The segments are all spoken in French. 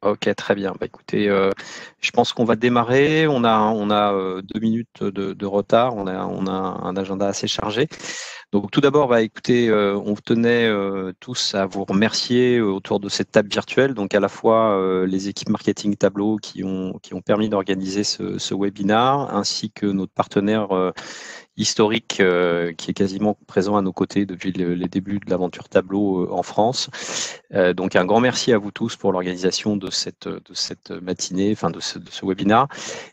Ok, très bien. Bah, écoutez, je pense qu'on va démarrer. On a 2 minutes de retard. On a un agenda assez chargé. Donc tout d'abord, bah, écoutez, on tenait tous à vous remercier autour de cette table virtuelle. Donc à la fois les équipes marketing Tableau qui ont permis d'organiser ce webinaire, ainsi que notre partenaire historique qui est quasiment présent à nos côtés depuis les débuts de l'aventure Tableau en France. Donc un grand merci à vous tous pour l'organisation de cette matinée, enfin de ce webinaire.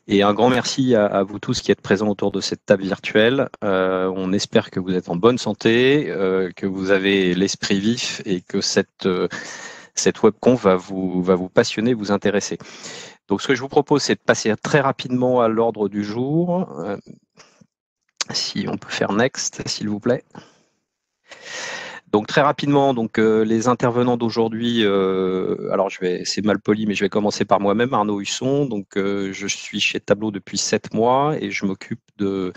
Et un grand merci à vous tous qui êtes présents autour de cette table virtuelle. On espère que vous êtes en bonne santé, que vous avez l'esprit vif et que cette webconf va vous passionner, vous intéresser. Donc ce que je vous propose, c'est de passer très rapidement à l'ordre du jour. Si on peut faire next, s'il vous plaît. Donc très rapidement, donc les intervenants d'aujourd'hui, alors c'est mal poli, mais je vais commencer par moi-même, Arnaud Husson. Donc je suis chez Tableau depuis 7 mois et je m'occupe de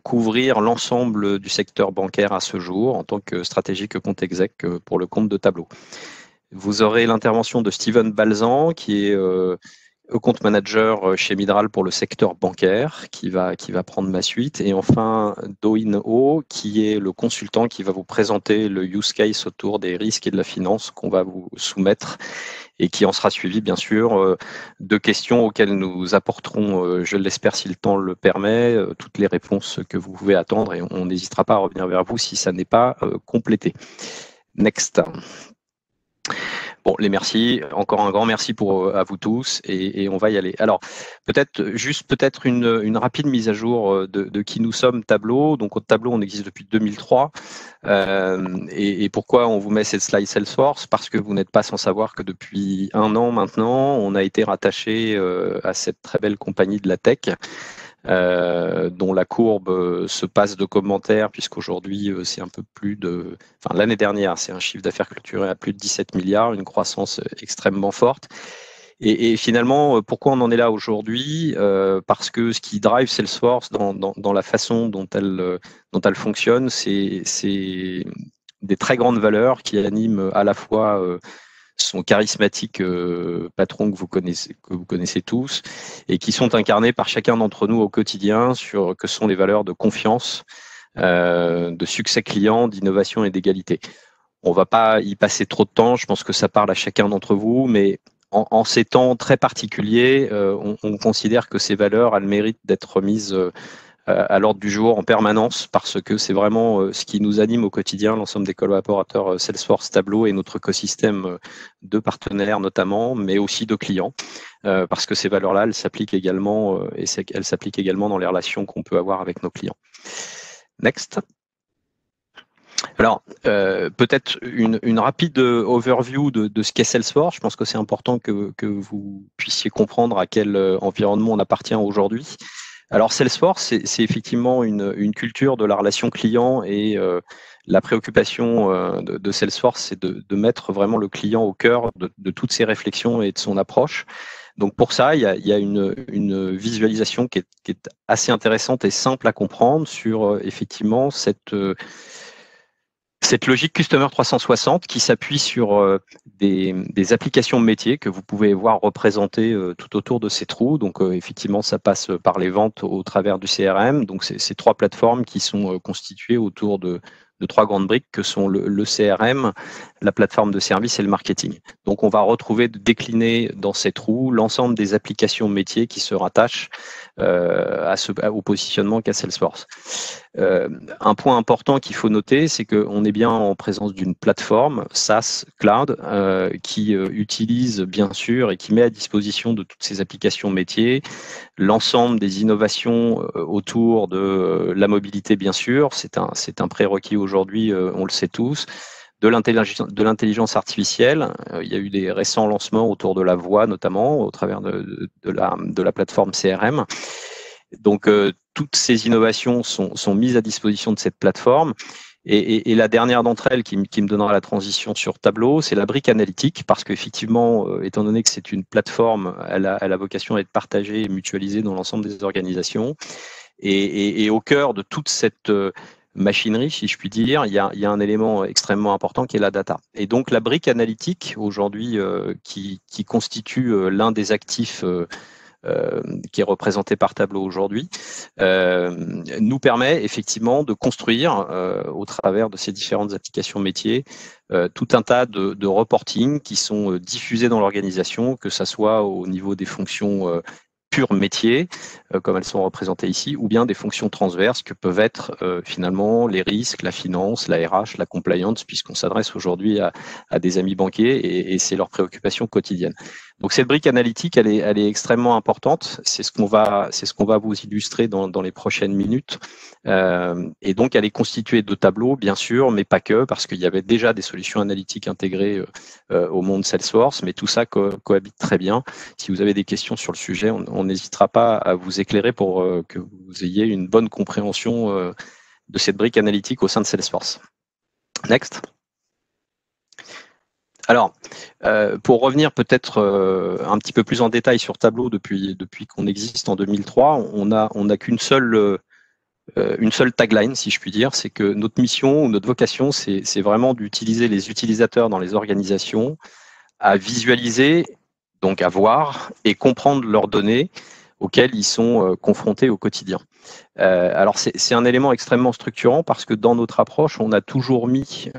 couvrir l'ensemble du secteur bancaire à ce jour en tant que stratégique compte exec pour le compte de Tableau. Vous aurez l'intervention de Steven Balzan, qui est account manager chez Midral pour le secteur bancaire, qui va prendre ma suite. Et enfin, Do-In Ho, qui est le consultant qui va vous présenter le use case autour des risques et de la finance qu'on va vous soumettre et qui en sera suivi, bien sûr, de questions auxquelles nous apporterons, je l'espère, si le temps le permet, toutes les réponses que vous pouvez attendre et on n'hésitera pas à revenir vers vous si ça n'est pas complété. Next. Bon, les merci, encore un grand merci à vous tous et on va y aller. Alors, peut-être une rapide mise à jour de qui nous sommes Tableau. Donc, au Tableau, on existe depuis 2003. Et pourquoi on vous met cette slide Salesforce? Parce que vous n'êtes pas sans savoir que depuis 1 an maintenant, on a été rattaché à cette très belle compagnie de la tech. Dont la courbe se passe de commentaires, puisqu'aujourd'hui, c'est un peu plus de... Enfin, l'année dernière, c'est un chiffre d'affaires clôturé à plus de 17 milliards, une croissance extrêmement forte. Et finalement, pourquoi on en est là aujourd'hui? Parce que ce qui drive Salesforce dans la façon dont elle fonctionne, c'est des très grandes valeurs qui animent à la fois son charismatique patron que vous connaissez tous et qui sont incarnés par chacun d'entre nous au quotidien que sont les valeurs de confiance, de succès client, d'innovation et d'égalité. On ne va pas y passer trop de temps, je pense que ça parle à chacun d'entre vous, mais en ces temps très particuliers, on considère que ces valeurs, elles méritent d'être mises à l'ordre du jour en permanence parce que c'est vraiment ce qui nous anime au quotidien, l'ensemble des collaborateurs Salesforce, Tableau et notre écosystème de partenaires notamment, mais aussi de clients, parce que ces valeurs-là, elles s'appliquent également elles s'appliquent également dans les relations qu'on peut avoir avec nos clients. Next. Alors, peut-être une rapide overview de ce qu'est Salesforce. Je pense que c'est important que vous puissiez comprendre à quel environnement on appartient aujourd'hui. Alors Salesforce, c'est effectivement une culture de la relation client et la préoccupation de Salesforce, c'est de mettre vraiment le client au cœur de toutes ses réflexions et de son approche. Donc pour ça, il y a une visualisation qui est assez intéressante et simple à comprendre sur effectivement cette logique Customer 360 qui s'appuie sur des applications métiers que vous pouvez voir représentées tout autour de ces trous. Donc effectivement, ça passe par les ventes au travers du CRM. Donc c'est 3 plateformes qui sont constituées autour de 3 grandes briques que sont le CRM, la plateforme de service et le marketing. Donc on va retrouver décliner dans ces trous l'ensemble des applications métiers qui se rattachent au positionnement qu'a Salesforce. Un point important qu'il faut noter, c'est qu'on est bien en présence d'une plateforme SaaS Cloud qui utilise bien sûr et qui met à disposition de toutes ces applications métiers l'ensemble des innovations autour de la mobilité bien sûr, c'est un prérequis aujourd'hui, on le sait tous, de l'intelligence artificielle. Il y a eu des récents lancements autour de la voix notamment au travers de la plateforme CRM. Donc, toutes ces innovations sont mises à disposition de cette plateforme. Et la dernière d'entre elles qui me donnera la transition sur Tableau, c'est la brique analytique, parce qu'effectivement, étant donné que c'est une plateforme, elle a vocation à être partagée et mutualisée dans l'ensemble des organisations. Et au cœur de toute cette machinerie, si je puis dire, il y a un élément extrêmement important qui est la data. Et donc la brique analytique, aujourd'hui, qui constitue l'un des actifs qui est représenté par Tableau aujourd'hui, nous permet effectivement de construire, au travers de ces différentes applications métiers, tout un tas de reporting qui sont diffusés dans l'organisation, que ce soit au niveau des fonctions purs métiers, comme elles sont représentées ici, ou bien des fonctions transverses que peuvent être finalement les risques, la finance, la RH, la compliance, puisqu'on s'adresse aujourd'hui à des amis banquiers et c'est leur préoccupation quotidienne. Donc cette brique analytique, elle est extrêmement importante. C'est ce qu'on va vous illustrer dans les prochaines minutes. Et donc elle est constituée de tableaux, bien sûr, mais pas que, parce qu'il y avait déjà des solutions analytiques intégrées au monde Salesforce, mais tout ça cohabite très bien. Si vous avez des questions sur le sujet, on n'hésitera pas à vous éclairer pour que vous ayez une bonne compréhension de cette brique analytique au sein de Salesforce. Next. Alors, pour revenir peut-être un petit peu plus en détail sur Tableau depuis qu'on existe en 2003, on n'a qu'une seule tagline, si je puis dire, c'est que notre mission ou notre vocation, c'est vraiment d'utiliser les utilisateurs dans les organisations à visualiser, donc à voir et comprendre leurs données auxquelles ils sont confrontés au quotidien. Alors, c'est un élément extrêmement structurant parce que dans notre approche, on a toujours mis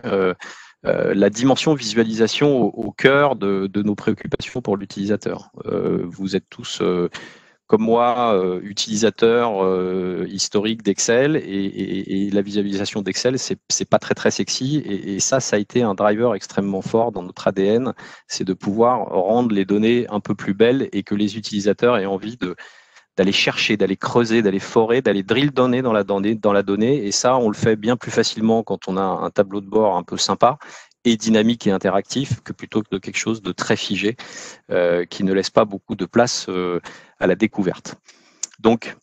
la dimension visualisation au cœur de nos préoccupations pour l'utilisateur. Vous êtes tous, comme moi, utilisateurs historiques d'Excel et la visualisation d'Excel, c'est pas très sexy et ça a été un driver extrêmement fort dans notre ADN, c'est de pouvoir rendre les données un peu plus belles et que les utilisateurs aient envie d'aller chercher, d'aller creuser, d'aller forer, d'aller drill donner dans la donnée. Et ça, on le fait bien plus facilement quand on a un tableau de bord un peu sympa et dynamique et interactif que plutôt que de quelque chose de très figé qui ne laisse pas beaucoup de place à la découverte. Donc,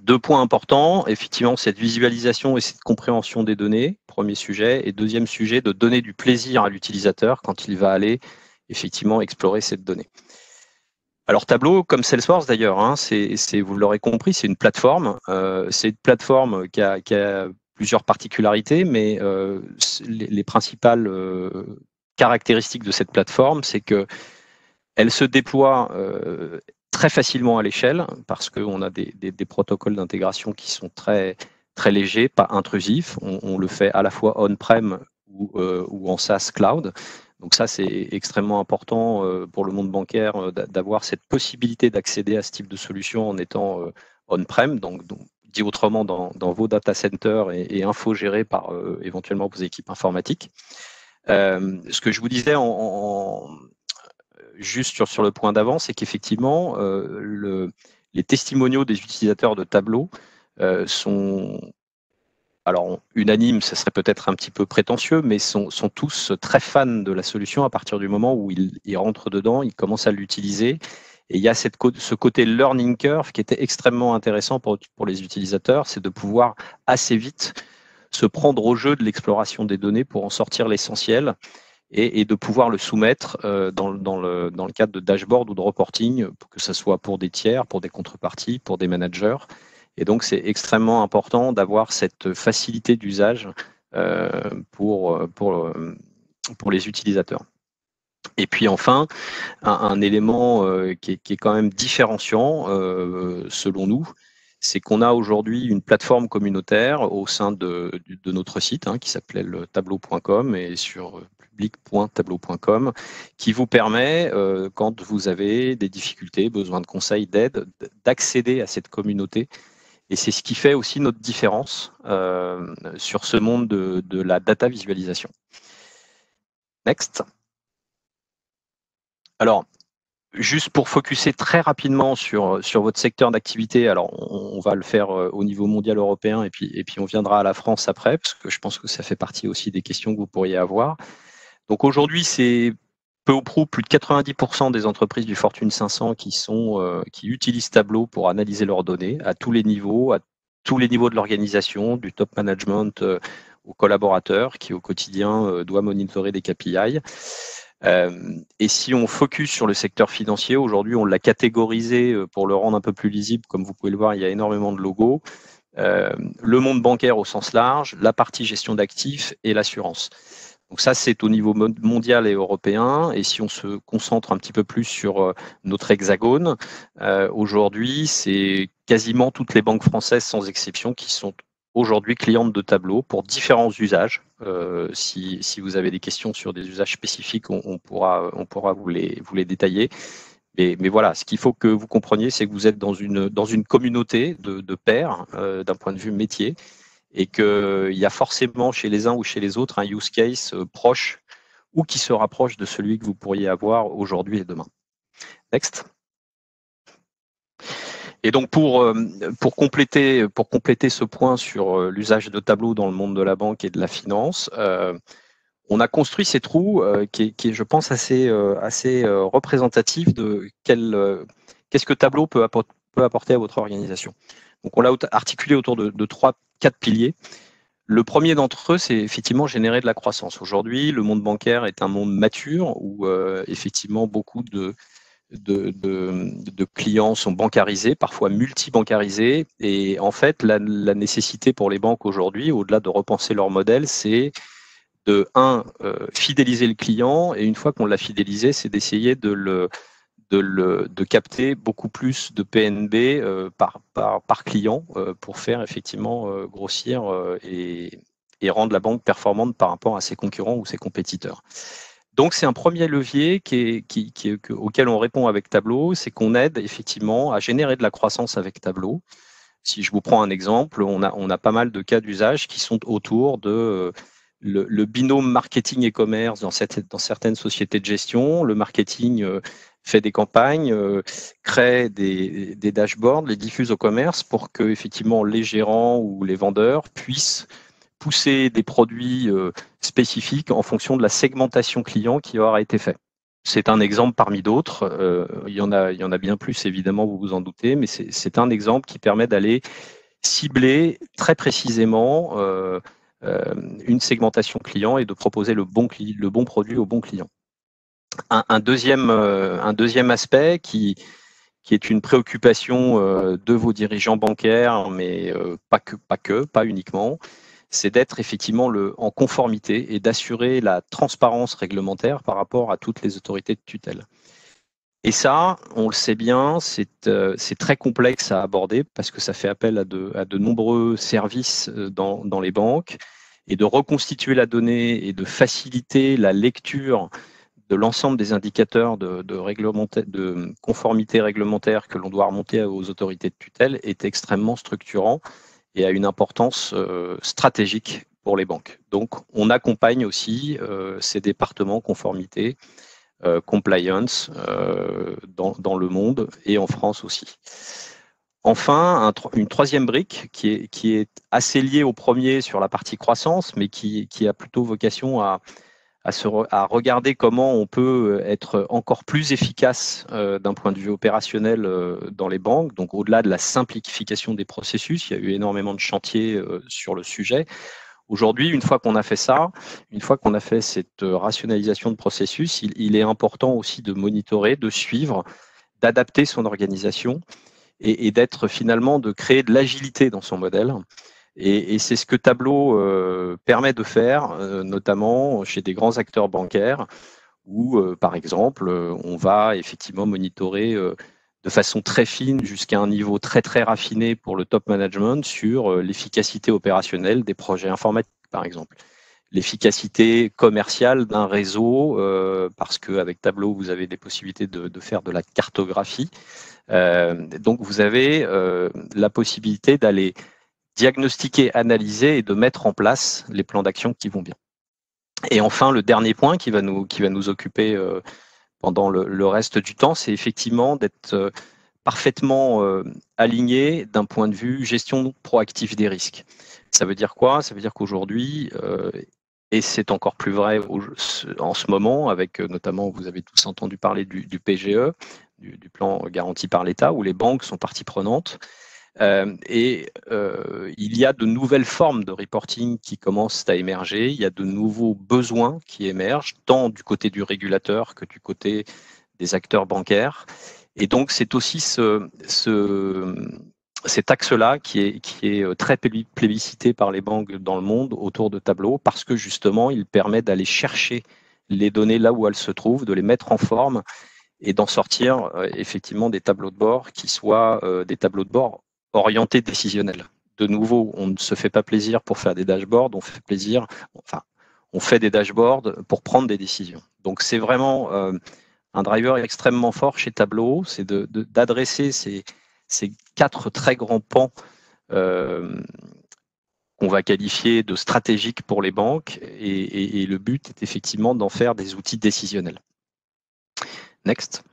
2 points importants, effectivement, cette visualisation et cette compréhension des données, premier sujet, et deuxième sujet, de donner du plaisir à l'utilisateur quand il va aller effectivement explorer cette donnée. Alors Tableau, comme Salesforce d'ailleurs, hein, vous l'aurez compris, c'est une plateforme. C'est une plateforme qui a plusieurs particularités, mais les principales caractéristiques de cette plateforme, c'est qu'elle se déploie très facilement à l'échelle, parce qu'on a des protocoles d'intégration qui sont très légers, pas intrusifs. On le fait à la fois on-prem ou en SaaS cloud. Donc ça, c'est extrêmement important pour le monde bancaire d'avoir cette possibilité d'accéder à ce type de solution en étant on-prem, donc dit autrement dans vos data centers et infogérés par éventuellement vos équipes informatiques. Ce que je vous disais juste sur le point d'avant, c'est qu'effectivement, les testimoniaux des utilisateurs de Tableau sont... Alors, unanime, ce serait peut-être un petit peu prétentieux, mais sont tous très fans de la solution à partir du moment où ils rentrent dedans, ils commencent à l'utiliser. Et il y a ce côté learning curve qui était extrêmement intéressant pour les utilisateurs, c'est de pouvoir assez vite se prendre au jeu de l'exploration des données pour en sortir l'essentiel et de pouvoir le soumettre dans le cadre de dashboard ou de reporting, que ce soit pour des tiers, pour des contreparties, pour des managers. Et donc, c'est extrêmement important d'avoir cette facilité d'usage pour les utilisateurs. Et puis enfin, un élément qui est quand même différenciant selon nous, c'est qu'on a aujourd'hui une plateforme communautaire au sein de notre site qui s'appelle tableau.com et sur public.tableau.com qui vous permet, quand vous avez des difficultés, besoin de conseils, d'aide, d'accéder à cette communauté. Et c'est ce qui fait aussi notre différence sur ce monde de la data visualisation. Next. Alors, juste pour focuser très rapidement sur votre secteur d'activité, alors on va le faire au niveau mondial européen et puis on viendra à la France après, parce que je pense que ça fait partie aussi des questions que vous pourriez avoir. Donc aujourd'hui, c'est peu ou prou plus de 90% des entreprises du Fortune 500 qui utilisent Tableau pour analyser leurs données à tous les niveaux de l'organisation, du top management aux collaborateurs qui au quotidien doit monitorer des KPI. Et si on focus sur le secteur financier, aujourd'hui on l'a catégorisé pour le rendre un peu plus lisible, comme vous pouvez le voir, il y a énormément de logos. le monde bancaire au sens large, la partie gestion d'actifs et l'assurance. Donc ça, c'est au niveau mondial et européen. Et si on se concentre un petit peu plus sur notre hexagone, aujourd'hui, c'est quasiment toutes les banques françaises, sans exception, qui sont aujourd'hui clientes de Tableau pour différents usages. Si vous avez des questions sur des usages spécifiques, on pourra vous les détailler. Mais voilà, ce qu'il faut que vous compreniez, c'est que vous êtes dans une communauté de pairs d'un point de vue métier, et qu'il y a forcément chez les uns ou chez les autres un use case proche ou qui se rapproche de celui que vous pourriez avoir aujourd'hui et demain. Next. Et donc pour compléter ce point sur l'usage de Tableau dans le monde de la banque et de la finance, on a construit ces trous qui est, je pense, assez représentatif de qu'est-ce que Tableau peut apporter à votre organisation. Donc on l'a articulé autour de 4 piliers. Le premier d'entre eux, c'est effectivement générer de la croissance. Aujourd'hui, le monde bancaire est un monde mature où effectivement beaucoup de clients sont bancarisés, parfois multi-bancarisés. Et en fait, la nécessité pour les banques aujourd'hui, au-delà de repenser leur modèle, c'est de fidéliser le client. Et une fois qu'on l'a fidélisé, c'est d'essayer de capter beaucoup plus de PNB par client pour faire effectivement grossir et rendre la banque performante par rapport à ses concurrents ou ses compétiteurs. Donc c'est un premier levier auquel on répond avec Tableau, c'est qu'on aide effectivement à générer de la croissance avec Tableau. Si je vous prends un exemple, on a pas mal de cas d'usage qui sont autour de le binôme marketing et commerce dans certaines sociétés de gestion. Le marketing fait des campagnes, crée des dashboards, les diffuse au commerce pour que effectivement les gérants ou les vendeurs puissent pousser des produits spécifiques en fonction de la segmentation client qui aura été faite. C'est un exemple parmi d'autres. Il y en a bien plus, évidemment, vous vous en doutez, mais c'est un exemple qui permet d'aller cibler très précisément une segmentation client et de proposer le bon produit au bon client. Un deuxième aspect qui est une préoccupation de vos dirigeants bancaires, mais pas uniquement, c'est d'être effectivement en conformité et d'assurer la transparence réglementaire par rapport à toutes les autorités de tutelle. Et ça, on le sait bien, c'est très complexe à aborder parce que ça fait appel à de nombreux services dans les banques, et de reconstituer la donnée et de faciliter la lecture de l'ensemble des indicateurs de conformité réglementaire que l'on doit remonter aux autorités de tutelle est extrêmement structurant et a une importance stratégique pour les banques. Donc, on accompagne aussi ces départements conformité, compliance dans le monde et en France aussi. Enfin, une troisième brique qui est assez liée au premier sur la partie croissance, mais qui a plutôt vocation à regarder comment on peut être encore plus efficace d'un point de vue opérationnel dans les banques. Donc, au-delà de la simplification des processus, il y a eu énormément de chantiers sur le sujet. Aujourd'hui, une fois qu'on a fait ça, une fois qu'on a fait cette rationalisation de processus, il est important aussi de monitorer, de suivre, d'adapter son organisation et d'être finalement, de créer de l'agilité dans son modèle. Et c'est ce que Tableau permet de faire, notamment chez des grands acteurs bancaires, où, par exemple, on va effectivement monitorer de façon très fine jusqu'à un niveau très très raffiné pour le top management sur l'efficacité opérationnelle des projets informatiques, par exemple. L'efficacité commerciale d'un réseau, parce qu'avec Tableau, vous avez des possibilités de faire de la cartographie. Donc, vous avez la possibilité d'aller diagnostiquer, analyser et de mettre en place les plans d'action qui vont bien. Et enfin, le dernier point qui va nous occuper pendant le reste du temps, c'est effectivement d'être parfaitement aligné d'un point de vue gestion proactive des risques. Ça veut dire quoi? Ça veut dire qu'aujourd'hui, et c'est encore plus vrai en ce moment, avec notamment, vous avez tous entendu parler du PGE, du plan garanti par l'État, où les banques sont partie prenante. Il y a de nouvelles formes de reporting qui commencent à émerger, il y a de nouveaux besoins qui émergent, tant du côté du régulateur que du côté des acteurs bancaires. Et donc, c'est aussi cet axe-là qui est très plébiscité par les banques dans le monde autour de Tableau, parce que justement, il permet d'aller chercher les données là où elles se trouvent, de les mettre en forme et d'en sortir effectivement des tableaux de bord qui soient des tableaux de bord orientés décisionnels. De nouveau, on ne se fait pas plaisir pour faire des dashboards, on fait des dashboards pour prendre des décisions. Donc c'est vraiment un driver extrêmement fort chez Tableau, c'est d'adresser ces 4 très grands pans qu'on va qualifier de stratégiques pour les banques, et le but est effectivement d'en faire des outils décisionnels. Next.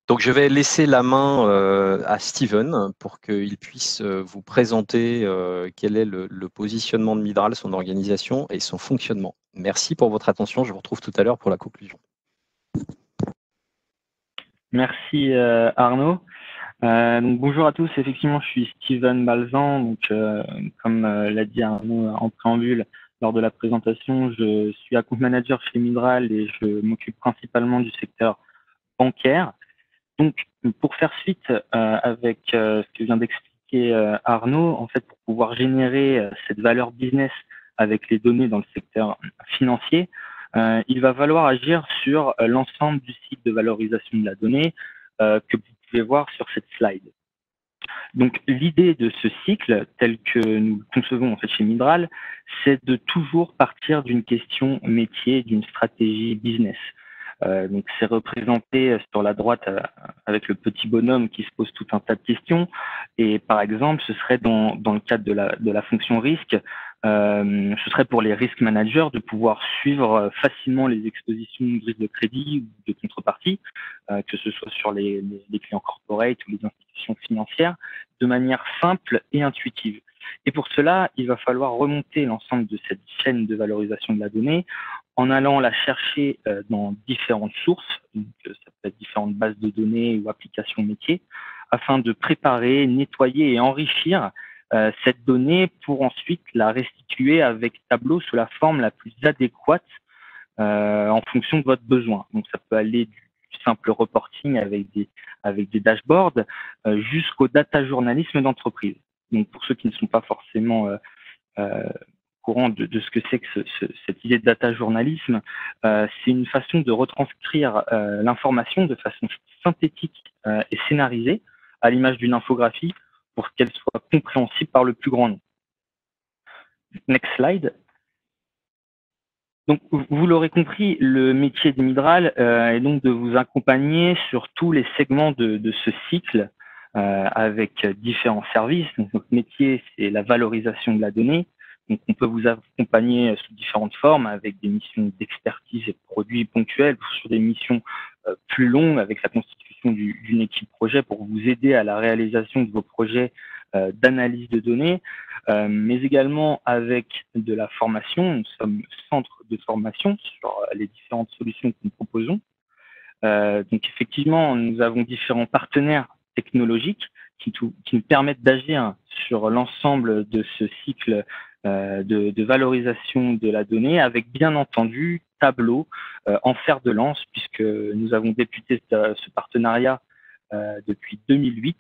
Donc je vais laisser la main à Steven pour qu'il puisse vous présenter quel est le positionnement de Midral, son organisation et son fonctionnement. Merci pour votre attention, je vous retrouve tout à l'heure pour la conclusion. Merci Arnaud. Donc, bonjour à tous, effectivement je suis Steven Balzan, donc, comme l'a dit Arnaud en préambule lors de la présentation, je suis account manager chez Midral et je m'occupe principalement du secteur bancaire. Donc pour faire suite avec ce que vient d'expliquer Arnaud, en fait pour pouvoir générer cette valeur business avec les données dans le secteur financier, il va falloir agir sur l'ensemble du cycle de valorisation de la donnée que vous pouvez voir sur cette slide. Donc l'idée de ce cycle, tel que nous le concevons en fait chez Midral, c'est de toujours partir d'une question métier, d'une stratégie business. Donc c'est représenté sur la droite avec le petit bonhomme qui se pose tout un tas de questions. Et par exemple, ce serait dans le cadre de la fonction risque, ce serait pour les risk managers de pouvoir suivre facilement les expositions de risque de crédit ou de contrepartie, que ce soit sur les clients corporate ou les institutions financières, de manière simple et intuitive. Et pour cela, il va falloir remonter l'ensemble de cette chaîne de valorisation de la donnée en allant la chercher dans différentes sources, donc ça peut être différentes bases de données ou applications métiers, afin de préparer, nettoyer et enrichir cette donnée pour ensuite la restituer avec Tableau sous la forme la plus adéquate en fonction de votre besoin. Donc ça peut aller du simple reporting avec des dashboards jusqu'au data journalisme d'entreprise. Donc pour ceux qui ne sont pas forcément courant de ce que c'est que cette idée de data journalisme, c'est une façon de retranscrire l'information de façon synthétique et scénarisée à l'image d'une infographie pour qu'elle soit compréhensible par le plus grand nombre. Next slide. Donc, vous l'aurez compris, le métier de Midral est donc de vous accompagner sur tous les segments de ce cycle avec différents services. Donc, notre métier, c'est la valorisation de la donnée. Donc, on peut vous accompagner sous différentes formes avec des missions d'expertise et de produits ponctuels, sur des missions plus longues avec la constitution d'une équipe projet pour vous aider à la réalisation de vos projets d'analyse de données, mais également avec de la formation. Nous sommes centre de formation sur les différentes solutions que nous proposons. Donc, effectivement, nous avons différents partenaires technologiques qui nous permettent d'agir sur l'ensemble de ce cycle de valorisation de la donnée, avec bien entendu Tableau en fer de lance, puisque nous avons débuté ce partenariat depuis 2008.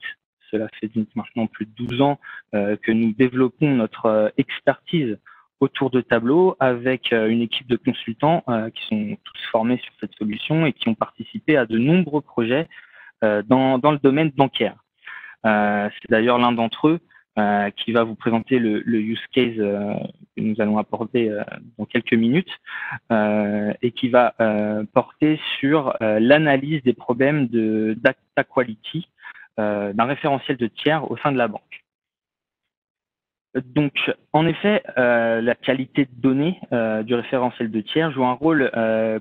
Cela fait donc maintenant plus de 12 ans que nous développons notre expertise autour de Tableau avec une équipe de consultants qui sont tous formés sur cette solution et qui ont participé à de nombreux projets dans le domaine bancaire. C'est d'ailleurs l'un d'entre eux qui va vous présenter le use case que nous allons apporter dans quelques minutes et qui va porter sur l'analyse des problèmes de data quality d'un référentiel de tiers au sein de la banque. Donc, en effet, la qualité de données du référentiel de tiers joue un rôle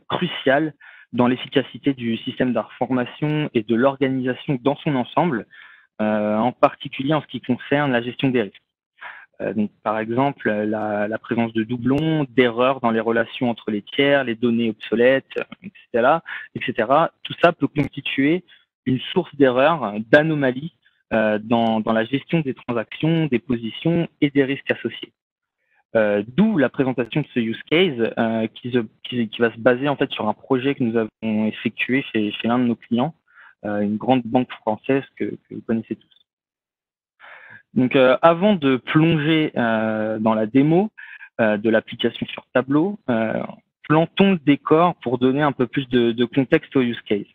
crucial dans l'efficacité du système d'information et de l'organisation dans son ensemble, en particulier en ce qui concerne la gestion des risques. Donc, par exemple, la présence de doublons, d'erreurs dans les relations entre les tiers, les données obsolètes, etc. Tout ça peut constituer une source d'erreurs, d'anomalies dans la gestion des transactions, des positions et des risques associés. D'où la présentation de ce use case qui va se baser en fait sur un projet que nous avons effectué chez l'un de nos clients une grande banque française que vous connaissez tous. Donc, avant de plonger dans la démo de l'application sur Tableau, plantons le décor pour donner un peu plus de contexte au use case.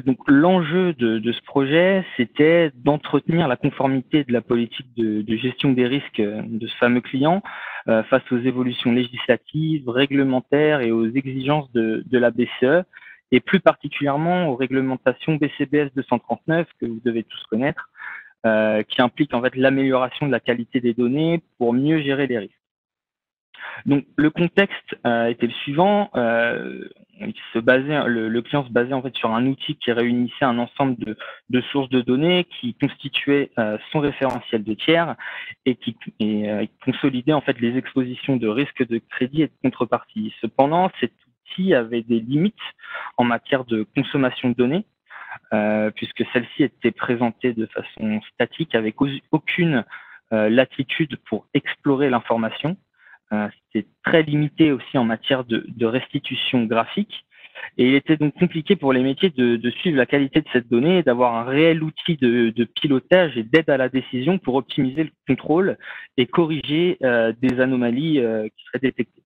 Donc, l'enjeu de ce projet, c'était d'entretenir la conformité de la politique de gestion des risques de ce fameux client face aux évolutions législatives, réglementaires et aux exigences de la BCE, et plus particulièrement aux réglementations BCBS 239 que vous devez tous connaître, qui implique en fait l'amélioration de la qualité des données pour mieux gérer les risques. Donc le contexte était le suivant. Le client se basait en fait sur un outil qui réunissait un ensemble de sources de données qui constituait son référentiel de tiers et qui consolidait en fait les expositions de risques de crédit et de contrepartie. Cependant, cet outil avait des limites en matière de consommation de données, puisque celle-ci était présentée de façon statique avec aucune latitude pour explorer l'information. C'était très limité aussi en matière de restitution graphique, et il était donc compliqué pour les métiers de suivre la qualité de cette donnée et d'avoir un réel outil de pilotage et d'aide à la décision pour optimiser le contrôle et corriger des anomalies qui seraient détectées.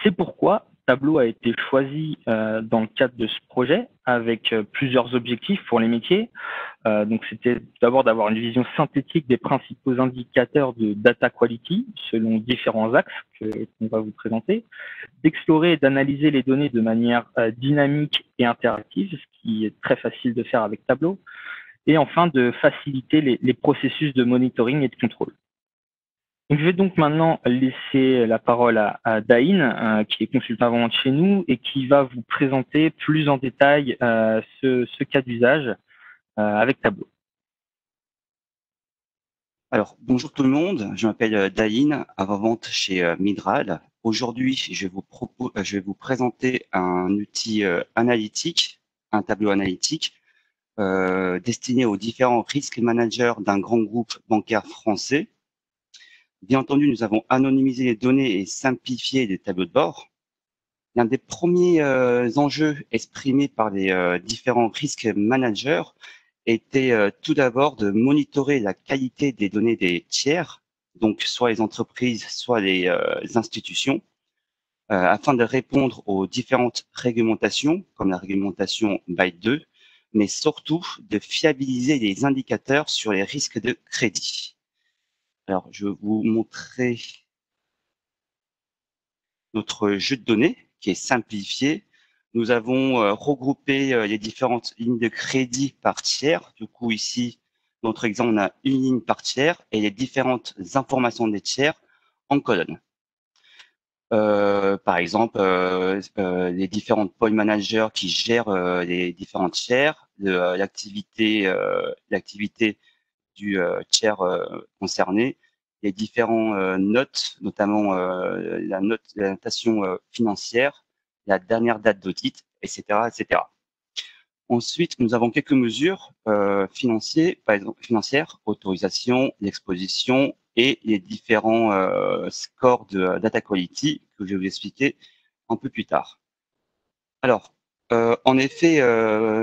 C'est pourquoi Tableau a été choisi dans le cadre de ce projet avec plusieurs objectifs pour les métiers. Donc, c'était d'abord d'avoir une vision synthétique des principaux indicateurs de data quality selon différents axes qu'on va vous présenter, d'explorer et d'analyser les données de manière dynamique et interactive, ce qui est très facile de faire avec Tableau, et enfin de faciliter les processus de monitoring et de contrôle. Donc, je vais donc maintenant laisser la parole à Daïn, qui est consultant avant-vente chez nous et qui va vous présenter plus en détail ce cas d'usage avec Tableau. Alors, bonjour tout le monde, je m'appelle Daïn, avant-vente chez Midral. Aujourd'hui, je vais vous présenter un outil analytique, un tableau analytique, destiné aux différents risk managers d'un grand groupe bancaire français. Bien entendu, nous avons anonymisé les données et simplifié les tableaux de bord. L'un des premiers enjeux exprimés par les différents risk managers était tout d'abord de monitorer la qualité des données des tiers, donc soit les entreprises, soit les institutions, afin de répondre aux différentes réglementations, comme la réglementation BAID 2, mais surtout de fiabiliser les indicateurs sur les risques de crédit. Alors, je vais vous montrer notre jeu de données qui est simplifié. Nous avons regroupé les différentes lignes de crédit par tiers. Du coup, ici, dans notre exemple, on a une ligne par tiers et les différentes informations des tiers en colonne. Par exemple, les différents point managers qui gèrent les différents tiers, l'activité du tiers concerné, les différents notes, notamment la notation financière, la dernière date d'audit, etc., etc. Ensuite, nous avons quelques mesures financières, par exemple financières, autorisation, l'exposition et les différents scores de data quality que je vais vous expliquer un peu plus tard. Alors, en effet,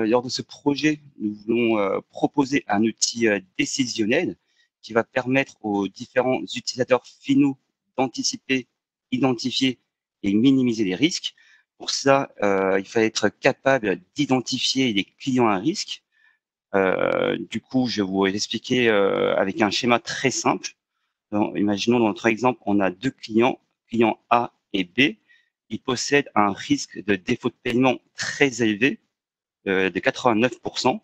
lors de ce projet, nous voulons proposer un outil décisionnel qui va permettre aux différents utilisateurs finaux d'anticiper, identifier et minimiser les risques. Pour ça, il fallait être capable d'identifier les clients à risque. Du coup, je vais vous expliquer avec un schéma très simple. Donc, imaginons dans notre exemple, on a deux clients, clients A et B. Ils possèdent un risque de défaut de paiement très élevé, de 89%.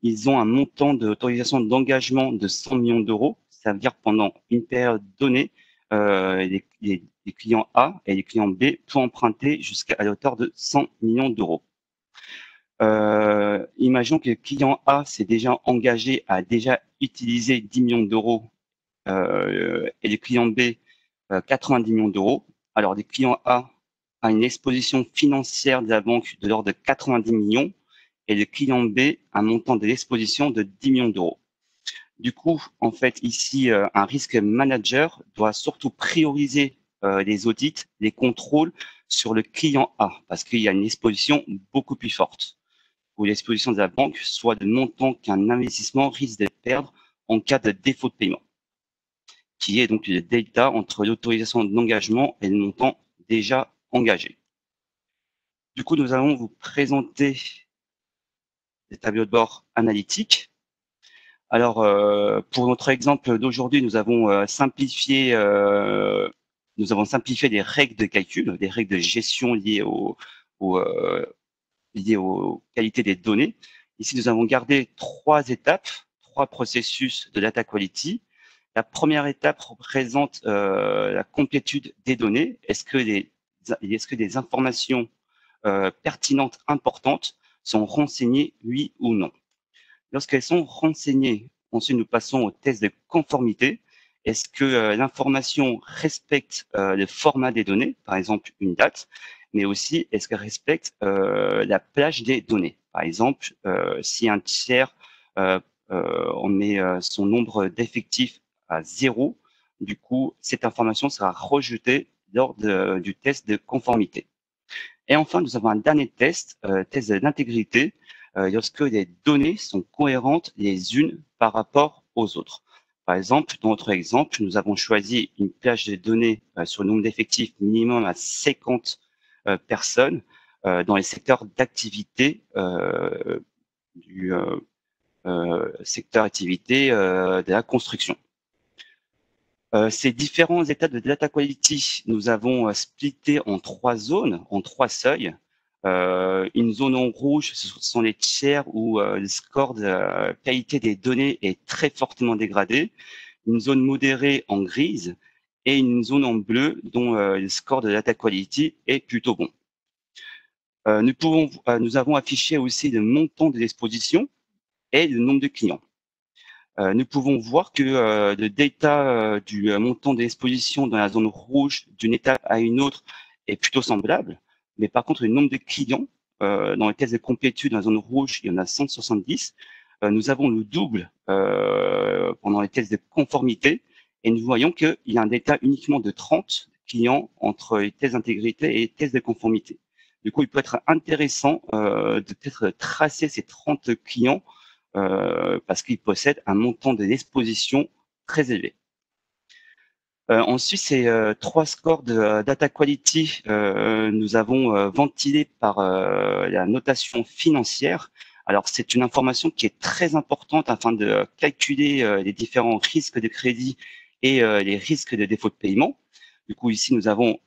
Ils ont un montant d'autorisation d'engagement de 100 millions d'euros. Ça veut dire pendant une période donnée, les clients A et les clients B peuvent emprunter jusqu'à la hauteur de 100 millions d'euros. Imaginons que le client A s'est déjà engagé à déjà utiliser 10 millions d'euros et le client B 90 millions d'euros. Alors, le client A a une exposition financière de la banque de l'ordre de 90 millions et le client B un montant de l'exposition de 10 millions d'euros. Du coup, en fait, ici, un risk manager doit surtout prioriser les audits, les contrôles sur le client A parce qu'il y a une exposition beaucoup plus forte. ou l'exposition de la banque, soit le montant qu'un investissement risque de perdre en cas de défaut de paiement, qui est donc le delta entre l'autorisation d'engagement et le montant déjà engagé. Du coup, nous allons vous présenter des tableaux de bord analytiques. Alors, pour notre exemple d'aujourd'hui, nous avons simplifié les règles de calcul, des règles de gestion liées aux qualités des données. Ici, nous avons gardé 3 étapes, 3 processus de data quality. La première étape représente la complétude des données. Est-ce que des informations pertinentes, importantes, sont renseignées, oui ou non? Lorsqu'elles sont renseignées, ensuite nous passons au test de conformité. Est-ce que l'information respecte le format des données, par exemple une date, mais aussi est-ce qu'elle respecte la plage des données? Par exemple, si un tiers, on met son nombre d'effectifs à 0, du coup, cette information sera rejetée lors du test de conformité. Et enfin, nous avons un dernier test, test d'intégrité, lorsque les données sont cohérentes les unes par rapport aux autres. Par exemple, dans notre exemple, nous avons choisi une plage de données sur le nombre d'effectifs minimum à 50 personnes dans les secteurs d'activité du secteur activité de la construction. Ces différents états de data quality, nous avons splitté en 3 zones, en 3 seuils. Une zone en rouge, ce sont les tiers où le score de qualité des données est très fortement dégradé. Une zone modérée en grise et une zone en bleu dont le score de data quality est plutôt bon. Nous avons affiché aussi le montant de l'exposition et le nombre de clients. Nous pouvons voir que le data du montant d'exposition dans la zone rouge d'une étape à une autre est plutôt semblable, mais par contre le nombre de clients dans les tests de complétude dans la zone rouge, il y en a 170. Nous avons le double pendant les tests de conformité et nous voyons qu'il y a un data uniquement de 30 clients entre les tests d'intégrité et les tests de conformité. Du coup, il peut être intéressant de peut-être tracer ces 30 clients parce qu'ils possèdent un montant de l'exposition très élevé. Ensuite, ces 3 scores de data quality, nous avons ventilé par la notation financière. Alors, c'est une information qui est très importante afin de calculer les différents risques de crédit et les risques de défaut de paiement. Du coup, ici, nous avons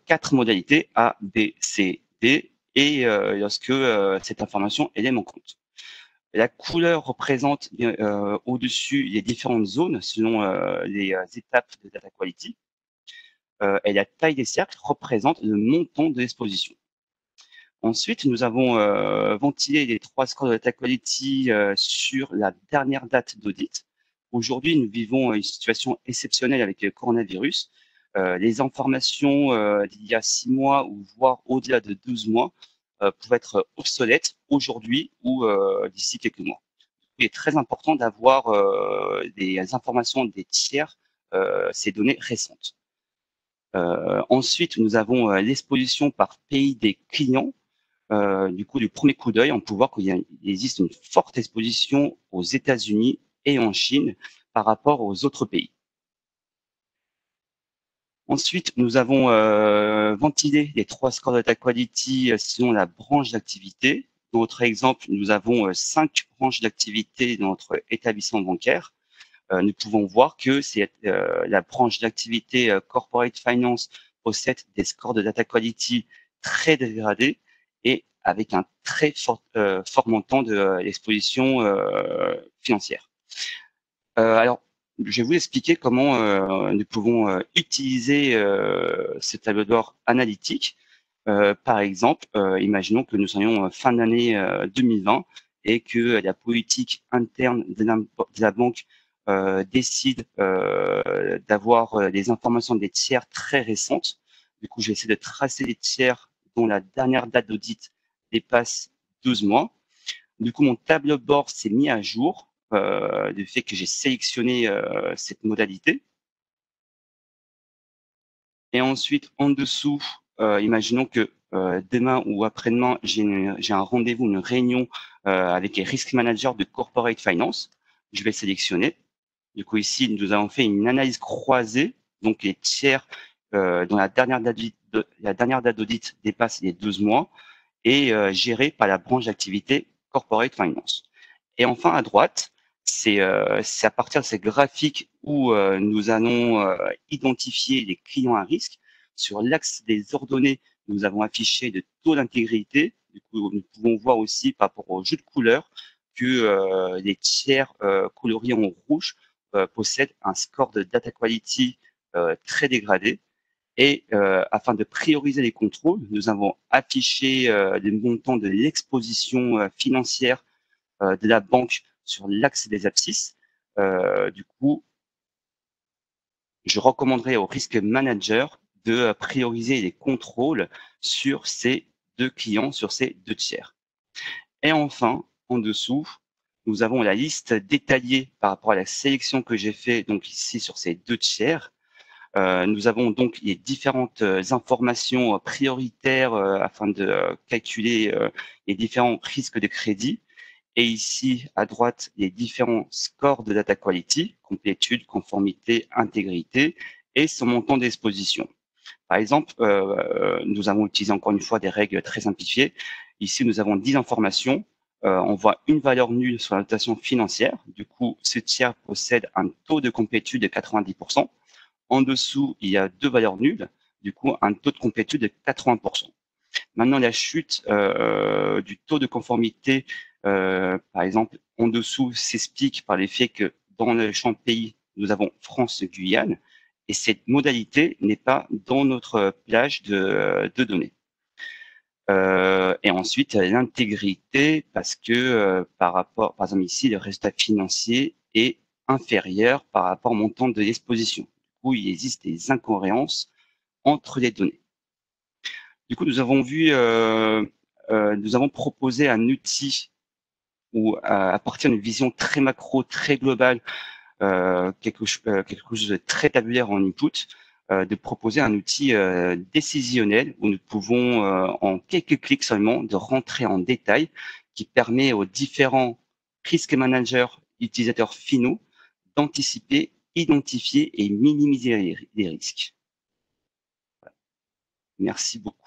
4 modalités A, B, C, D, et lorsque cette information elle est manquante. La couleur représente au-dessus les différentes zones selon les étapes de data quality. Et la taille des cercles représente le montant de l'exposition. Ensuite, nous avons ventilé les 3 scores de data quality sur la dernière date d'audit. Aujourd'hui, nous vivons une situation exceptionnelle avec le coronavirus. Les informations d'il y a 6 mois ou voire au-delà de 12 mois pouvaient être obsolètes aujourd'hui ou d'ici quelques mois. Il est très important d'avoir des informations des tiers, ces données récentes. Ensuite, nous avons l'exposition par pays des clients. Du coup, du premier coup d'œil, on peut voir qu'il existe une forte exposition aux États-Unis et en Chine par rapport aux autres pays. Ensuite, nous avons ventilé les 3 scores de data quality selon la branche d'activité. Dans notre exemple, nous avons 5 branches d'activité dans notre établissement bancaire. Nous pouvons voir que la branche d'activité Corporate Finance possède des scores de data quality très dégradés et avec un très fort montant de l'exposition financière. Alors, je vais vous expliquer comment nous pouvons utiliser ce tableau de bord analytique. Par exemple, imaginons que nous soyons fin d'année 2020 et que la politique interne de la banque décide d'avoir des informations des tiers très récentes. Du coup, je vais essayer de tracer les tiers dont la dernière date d'audit dépasse 12 mois. Du coup, mon tableau de bord s'est mis à jour du fait que j'ai sélectionné cette modalité. Et ensuite, en dessous, imaginons que demain ou après-demain, j'ai un rendez-vous, une réunion avec les risk managers de corporate finance. Je vais sélectionner. Du coup, ici, nous avons fait une analyse croisée. Donc, les tiers dont la dernière date d'audit dépasse les 12 mois et gérés par la branche d'activité corporate finance. Et enfin, à droite, c'est à partir de ces graphiques où nous allons identifier les clients à risque. Sur l'axe des ordonnées, nous avons affiché de taux d'intégrité. Du coup, nous pouvons voir aussi par rapport au jeu de couleurs que les tiers coloriés en rouge possèdent un score de data quality très dégradé. Et afin de prioriser les contrôles, nous avons affiché les montants de l'exposition financière de la banque sur l'axe des abscisses. Du coup, je recommanderais au risk manager de prioriser les contrôles sur ces deux clients, sur ces deux tiers. Et enfin, en dessous, nous avons la liste détaillée par rapport à la sélection que j'ai fait donc ici sur ces deux tiers. Nous avons donc les différentes informations prioritaires afin de calculer les différents risques de crédit. Et ici, à droite, les différents scores de data quality, complétude, conformité, intégrité, et son montant d'exposition. Par exemple, nous avons utilisé encore une fois des règles très simplifiées. Ici, nous avons 10 informations. On voit une valeur nulle sur la notation financière. Du coup, ce tiers possède un taux de complétude de 90%. En dessous, il y a 2 valeurs nulles. Du coup, un taux de complétude de 80%. Maintenant, la chute du taux de conformité, par exemple, en dessous, s'explique par l'effet que dans le champ pays, nous avons France-Guyane, et cette modalité n'est pas dans notre plage de données. Et ensuite, l'intégrité, parce que par exemple ici, le résultat financier est inférieur par rapport au montant de l'exposition. Du coup, il existe des incohérences entre les données. Du coup, nous avons proposé un outil où, à partir d'une vision très macro, très globale, quelque chose de très tabulaire en input, de proposer un outil décisionnel où nous pouvons, en quelques clics seulement, de rentrer en détail, qui permet aux différents risk managers, utilisateurs finaux, d'anticiper, identifier et minimiser les risques. Voilà. Merci beaucoup.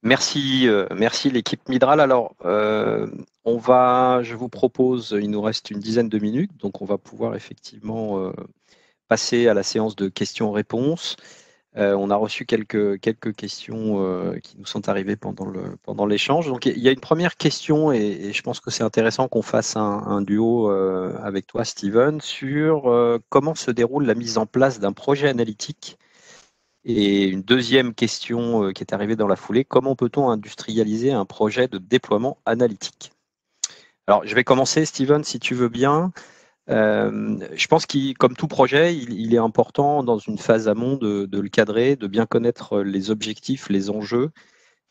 Merci, merci l'équipe Midral. Alors, je vous propose, il nous reste une dizaine de minutes, donc on va pouvoir effectivement passer à la séance de questions-réponses. On a reçu quelques questions qui nous sont arrivées pendant l'échange. Donc, il y a une première question, et je pense que c'est intéressant qu'on fasse un duo avec toi, Steven, sur comment se déroule la mise en place d'un projet analytique. Et une deuxième question qui est arrivée dans la foulée, comment peut-on industrialiser un projet de déploiement analytique? Alors, je vais commencer, Steven, si tu veux bien. Je pense que, comme tout projet, il est important dans une phase amont de le cadrer, de bien connaître les objectifs, les enjeux,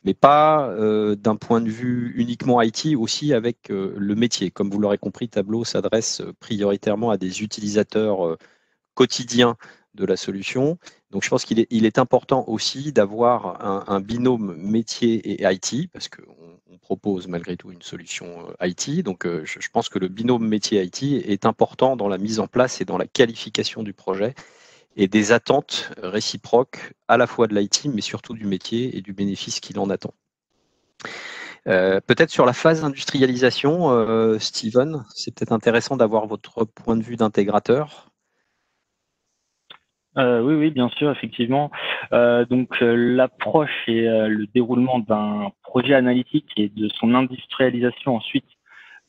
mais pas d'un point de vue uniquement IT, aussi avec le métier. Comme vous l'aurez compris, Tableau s'adresse prioritairement à des utilisateurs quotidiens de la solution. Donc, je pense qu'il est important aussi d'avoir un binôme métier et IT, parce qu'on propose malgré tout une solution IT. Donc, je pense que le binôme métier-IT est important dans la mise en place et dans la qualification du projet et des attentes réciproques à la fois de l'IT, mais surtout du métier et du bénéfice qu'il en attend. Peut-être sur la phase d'industrialisation, Steven, c'est peut-être intéressant d'avoir votre point de vue d'intégrateur. Oui, bien sûr, effectivement. Donc, l'approche et le déroulement d'un projet analytique et de son industrialisation ensuite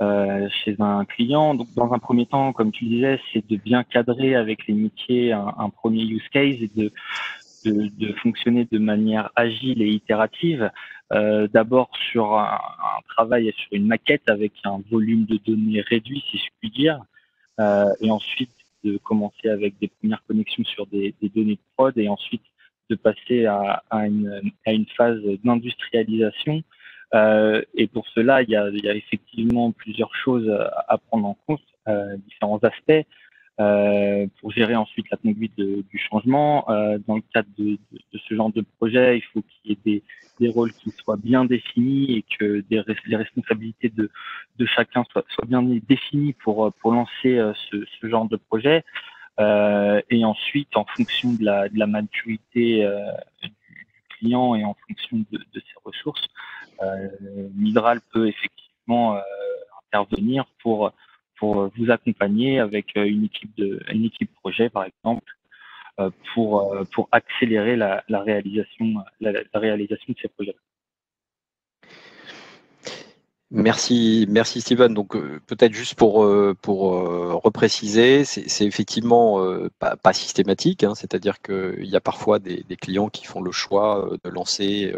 chez un client. Donc, dans un premier temps, comme tu disais, c'est de bien cadrer avec les métiers un premier use case et de fonctionner de manière agile et itérative. D'abord sur un travail sur une maquette avec un volume de données réduit, si je puis dire, et ensuite de commencer avec des premières connexions sur des données de prod et ensuite de passer à une phase d'industrialisation. Et pour cela, il y a effectivement plusieurs choses à prendre en compte, différents aspects. pour gérer ensuite la conduite du changement. Dans le cadre de ce genre de projet, il faut qu'il y ait des rôles qui soient bien définis et que les responsabilités de chacun soient bien définies pour lancer ce genre de projet. Et ensuite, en fonction de la maturité du client et en fonction de ses ressources, Mydral peut effectivement intervenir pour vous accompagner avec une équipe projet, par exemple, pour accélérer la réalisation de ces projets. Merci Steven. Donc peut-être juste pour repréciser, c'est effectivement pas systématique, hein, c'est-à-dire qu'il y a parfois des clients qui font le choix de lancer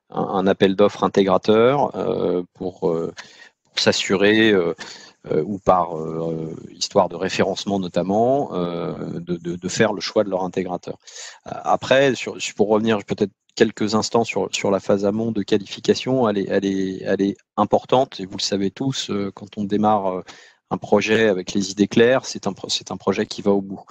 un appel d'offres intégrateur pour s'assurer ou par histoire de référencement notamment, de faire le choix de leur intégrateur. Après, pour revenir peut-être quelques instants sur la phase amont de qualification, elle est importante, et vous le savez tous, quand on démarre un projet avec les idées claires, c'est un projet qui va au bout.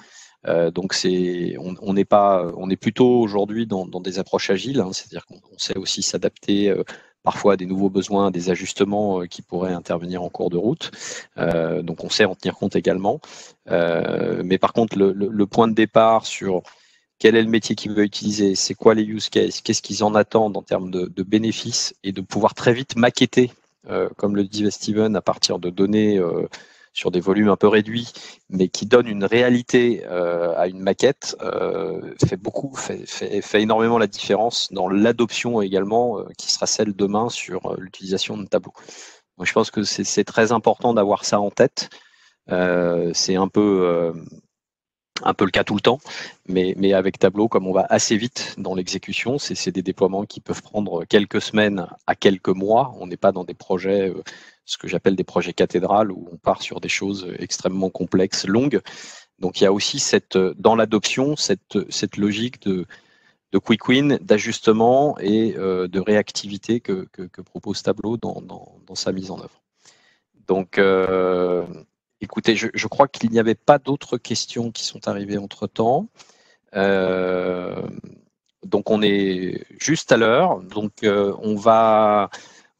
Donc on est plutôt aujourd'hui dans des approches agiles, hein, c'est-à-dire qu'on sait aussi s'adapter parfois à des nouveaux besoins, des ajustements qui pourraient intervenir en cours de route. Donc on sait en tenir compte également. Mais par contre, le point de départ sur quel est le métier qu'il veut utiliser, c'est quoi les use cases, qu'est-ce qu'ils en attendent en termes de bénéfices, et de pouvoir très vite maqueter, comme le disait Steven, à partir de données sur des volumes un peu réduits, mais qui donnent une réalité à une maquette, fait énormément la différence dans l'adoption également, qui sera celle demain sur l'utilisation de Tableau. Donc, je pense que c'est très important d'avoir ça en tête. C'est un peu le cas tout le temps, mais avec Tableau, comme on va assez vite dans l'exécution, c'est des déploiements qui peuvent prendre quelques semaines à quelques mois. On n'est pas dans des projets, ce que j'appelle des projets cathédrales, où on part sur des choses extrêmement complexes, longues. Donc il y a aussi dans l'adoption cette logique de quick win, d'ajustement et de réactivité que propose Tableau dans sa mise en œuvre. Donc écoutez, je crois qu'il n'y avait pas d'autres questions qui sont arrivées entre-temps. Donc on est juste à l'heure. Donc on va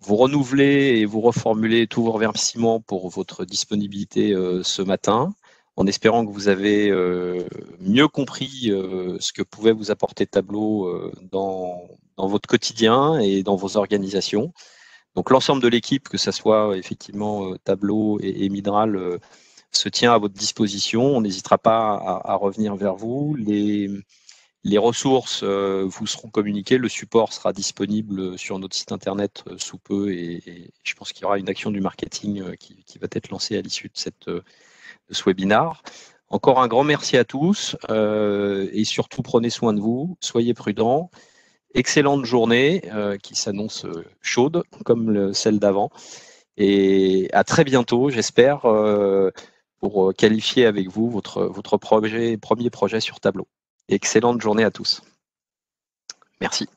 vous renouveler et vous reformuler tous vos remerciements pour votre disponibilité ce matin, en espérant que vous avez mieux compris ce que pouvait vous apporter Tableau dans votre quotidien et dans vos organisations. Donc l'ensemble de l'équipe, que ce soit effectivement Tableau et Mydral, se tient à votre disposition. On n'hésitera pas à revenir vers vous. Les ressources vous seront communiquées. Le support sera disponible sur notre site internet sous peu, et je pense qu'il y aura une action du marketing qui va être lancée à l'issue de ce webinar. Encore un grand merci à tous et surtout prenez soin de vous, soyez prudents. Excellente journée qui s'annonce chaude comme celle d'avant, et à très bientôt, j'espère, pour qualifier avec vous votre premier projet sur Tableau. Excellente journée à tous. Merci.